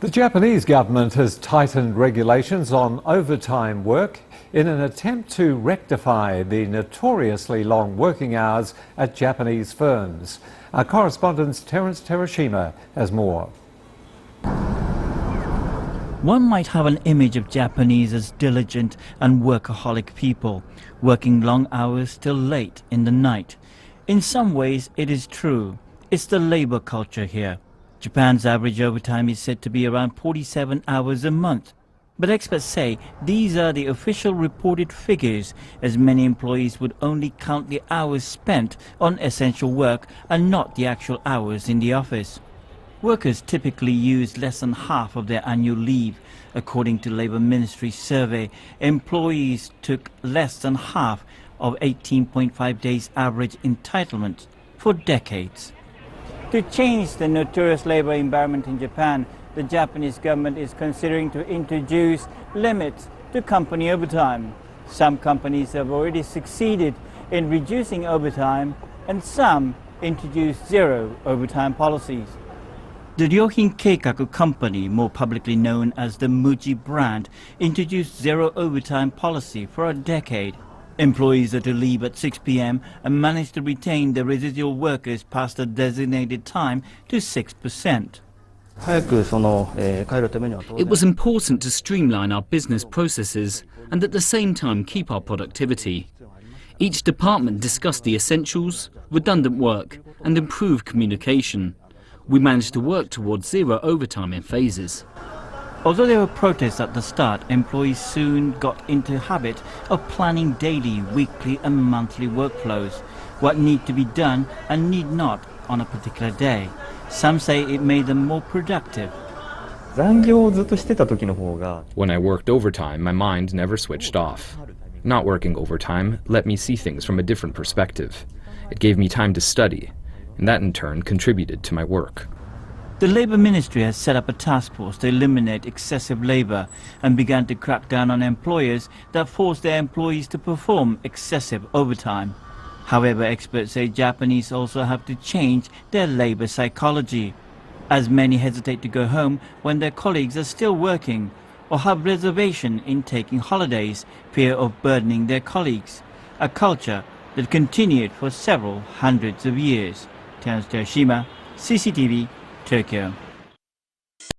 The Japanese government has tightened regulations on overtime work in an attempt to rectify the notoriously long working hours at Japanese firms. Our correspondent Terence Terashima has more. One might have an image of Japanese as diligent and workaholic people, working long hours till late in the night. In some ways it is true. It's the labor culture here. Japan's average overtime is said to be around 47 hours a month. But experts say these are the official reported figures, as many employees would only count the hours spent on essential work and not the actual hours in the office. Workers typically use less than half of their annual leave. According to Labour Ministry's survey, employees took less than half of 18.5 days average entitlement for decades. To change the notorious labour environment in Japan, the Japanese government is considering to introduce limits to company overtime. Some companies have already succeeded in reducing overtime, and some introduced zero overtime policies. The Ryohin Keikaku company, more publicly known as the Muji brand, introduced zero overtime policy for a decade. Employees are to leave at 6 p.m. and manage to retain the residual workers past the designated time to 6%. It was important to streamline our business processes and at the same time keep our productivity. Each department discussed the essentials, redundant work and improved communication. We managed to work towards zero overtime in phases. Although there were protests at the start, employees soon got into the habit of planning daily, weekly and monthly workflows, what need to be done and need not on a particular day. Some say it made them more productive. When I worked overtime, my mind never switched off. Not working overtime let me see things from a different perspective. It gave me time to study, and that in turn contributed to my work. The Labour Ministry has set up a task force to eliminate excessive labour and began to crack down on employers that force their employees to perform excessive overtime. However, experts say Japanese also have to change their labour psychology, as many hesitate to go home when their colleagues are still working or have reservation in taking holidays, fear of burdening their colleagues, a culture that continued for several hundreds of years. Terence Terashima, CCTV, Tokyo.